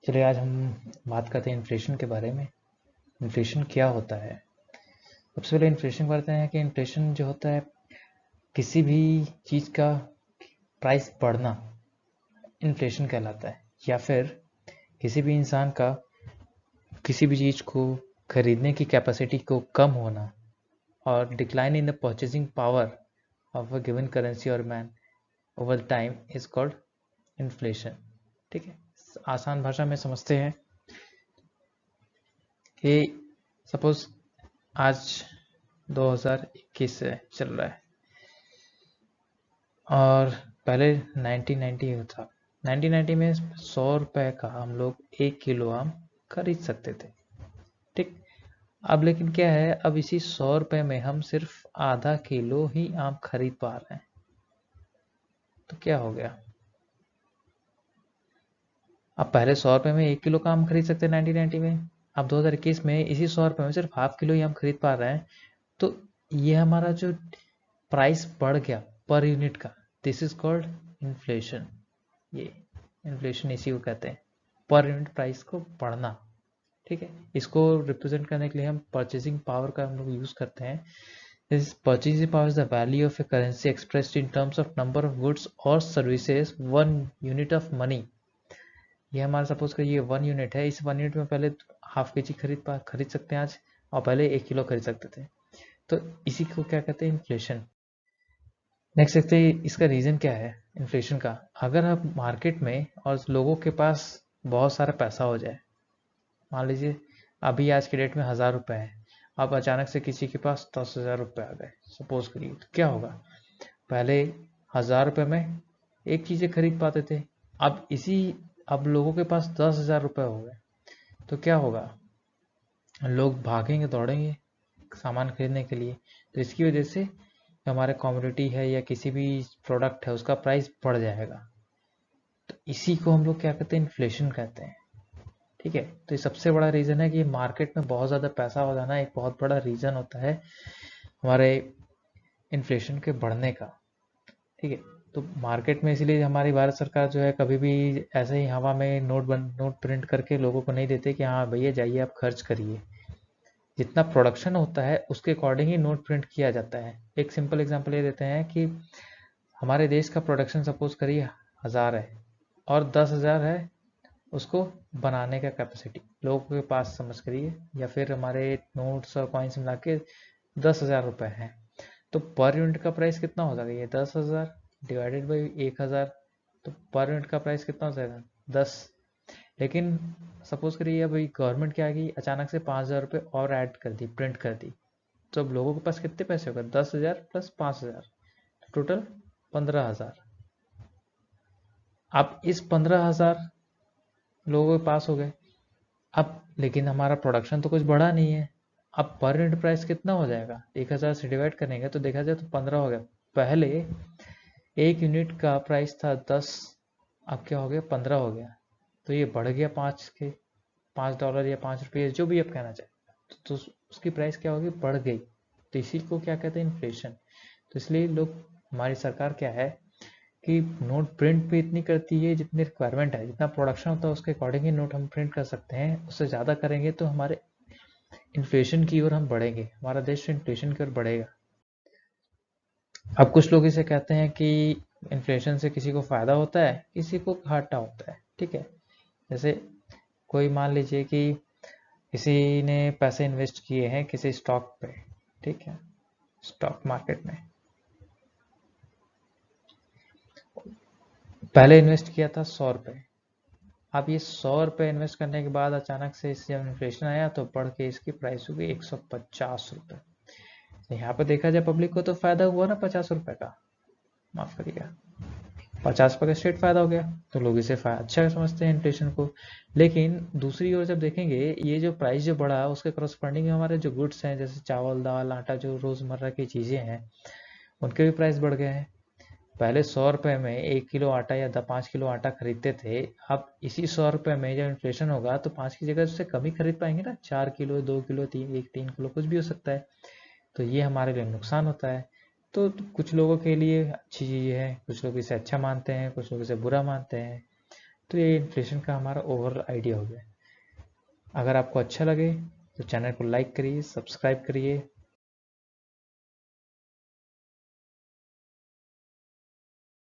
चलिए आज हम बात करते हैं इन्फ्लेशन के बारे में। इन्फ्लेशन क्या होता है? सबसे पहले इन्फ्लेशन करते हैं कि इन्फ्लेशन जो होता है किसी भी चीज़ का प्राइस बढ़ना इन्फ्लेशन कहलाता है, या फिर किसी भी इंसान का किसी भी चीज़ को खरीदने की कैपेसिटी को कम होना और decline in the purchasing power of a given currency और मैन over time is called inflation. ठीक है, आसान भाषा में समझते हैं कि सपोज आज 2021 से चल रहा है और पहले 1990 था। 1990 में 100 रुपए का हम लोग 1 किलो आम खरीद सकते थे। ठीक, अब लेकिन क्या है, अब इसी 100 रुपए में हम सिर्फ आधा किलो ही आम खरीद पा रहे हैं। तो क्या हो गया? अब पहले 100 रुपए में 1 किलो का आम खरीद सकते 1990 में, अब 2021 में इसी 100 रुपए में सिर्फ हाफ किलो ही हम खरीद पा रहे हैं। तो ये हमारा जो प्राइस बढ़ गया पर यूनिट का, दिस इज कॉल्ड इन्फ्लेशन। ये इन्फ्लेशन इसी को कहते हैं, पर यूनिट प्राइस को बढ़ना। ठीक है, इसको रिप्रेजेंट करने के लिए हम परचेसिंग पावर का हम लोग यूज करते हैं। This purchasing power is the value of a currency expressed in terms of number of goods और services one unit of money. ये हमारा सपोज कर ये 1 यूनिट है, इस 1 यूनिट में पहले हाफ के जी खरीद सकते हैं आज, और पहले 1 किलो खरीद सकते थे। तो इसी को क्या कहते हैं? इन्फ्लेशन। नेक्स्ट देखते हैं इसका रीजन क्या है इन्फ्लेशन का। अगर आप मार्केट में और लोगों के पास बहुत सारा पैसा हो जाए, मान लीजिए अभी आज के डेट में 1000 रुपए है, अब अचानक से किसी के पास 10,000 रुपए आ गए सपोज करिए, तो क्या होगा? पहले 1000 रुपए में एक चीजें खरीद पाते थे, अब लोगों के पास 10,000 रुपए हो गए, तो क्या होगा? लोग भागेंगे दौड़ेंगे सामान खरीदने के लिए। तो इसकी वजह से जो हमारे कमोडिटी है या किसी भी प्रोडक्ट है उसका प्राइस बढ़ जाएगा। तो इसी को हम लोग क्या कहते हैं? इन्फ्लेशन कहते हैं। ठीक है, तो ये सबसे बड़ा रीजन है कि मार्केट में बहुत ज़्यादा पैसा हो जाना एक बहुत बड़ा रीजन होता है हमारे इन्फ्लेशन के बढ़ने का। ठीक है, तो मार्केट में इसीलिए हमारी भारत सरकार जो है कभी भी ऐसे ही हवा में नोट प्रिंट करके लोगों को नहीं देते कि हाँ भैया जाइए आप खर्च करिए। जितना प्रोडक्शन होता है उसके अकॉर्डिंग ही नोट प्रिंट किया जाता है। एक सिंपल एग्जांपल ये देते हैं कि हमारे देश का प्रोडक्शन सपोज करिए 1000 है और 10,000 है उसको बनाने का कैपेसिटी लोगों के पास, समझ करिए, या फिर हमारे नोट्स और कॉइन्स मिला के 10,000 रुपए हैं। तो पर यूनिट का प्राइस कितना हो जाएगा? ये 10,000 डिवाइडेड बाई 1,000, तो पर यूनिट का प्राइस कितना हो जाएगा? 10। लेकिन सपोज करिए अभी गवर्नमेंट क्या आ गई, अचानक से 5,000 रुपये और ऐड कर दी, प्रिंट कर दी, तो अब लोगों के पास कितने पैसे होगा? 10,000 प्लस 5,000, टोटल 15,000। अब इस 15,000 लोगों के पास हो गए, अब लेकिन हमारा प्रोडक्शन तो कुछ बढ़ा नहीं है। अब पर यूनिट प्राइस कितना हो जाएगा? 1,000 से डिवाइड करेंगे तो देखा जाए तो 15 हो गया। पहले 1 यूनिट का प्राइस था 10, अब क्या हो गया? 15 हो गया। तो ये बढ़ गया $5 या $5 जो भी आप कहना चाहें, तो उसकी प्राइस क्या होगी? बढ़ गई। तो इसी को क्या कहते हैं? इन्फ्लेशन। तो इसलिए लोग, हमारी सरकार क्या है कि नोट प्रिंट भी इतनी करती है जितनी रिक्वायरमेंट है, जितना प्रोडक्शन होता है उसके अकॉर्डिंग ही नोट हम प्रिंट कर सकते हैं। उससे ज़्यादा करेंगे तो हमारे इन्फ्लेशन की ओर हम बढ़ेंगे, हमारा देश इन्फ्लेशन की ओर बढ़ेगा। अब कुछ लोग इसे कहते हैं कि इन्फ्लेशन से किसी को फायदा होता है, किसी को घाटा होता है। ठीक है, जैसे कोई मान लीजिए कि किसी ने पैसे इन्वेस्ट किए हैं किसी स्टॉक पे, ठीक है, स्टॉक मार्केट में पहले इन्वेस्ट किया था 100 रुपये। अब ये 100 रुपये इन्वेस्ट करने के बाद अचानक से इस जब इन्फ्लेशन आया तो बढ़ के इसकी प्राइस हो गई 150 रुपये। तो यहाँ पे देखा जाए पब्लिक को तो फायदा हुआ ना 50 रुपये का, माफ करिएगा 50 रुपये का स्ट्रेट फायदा हो गया, तो लोग इसे अच्छा समझते हैं इन्फ्लेशन को। लेकिन दूसरी ओर जब देखेंगे ये जो प्राइस जो बढ़ा उसके करस्पॉन्डिंग हमारे जो गुड्स हैं जैसे चावल दाल आटा जो रोजमर्रा की चीजें हैं उनके भी प्राइस बढ़ गए हैं। पहले 100 रुपये में 1 किलो आटा या 5 किलो आटा खरीदते थे, अब इसी 100 रुपये में जब इन्फ्लेशन होगा तो 5 की जगह उससे कम ही खरीद पाएंगे ना, 4 किलो 2 किलो 3 किलो कुछ भी हो सकता है। तो ये हमारे लिए नुकसान होता है। तो कुछ लोगों के लिए अच्छी चीज़ है, कुछ लोग इसे अच्छा मानते हैं, कुछ लोग इसे बुरा मानते हैं। तो ये इन्फ्लेशन का हमारा ओवरऑल आइडिया हो गया। अगर आपको अच्छा लगे तो चैनल को लाइक करिए, सब्सक्राइब करिए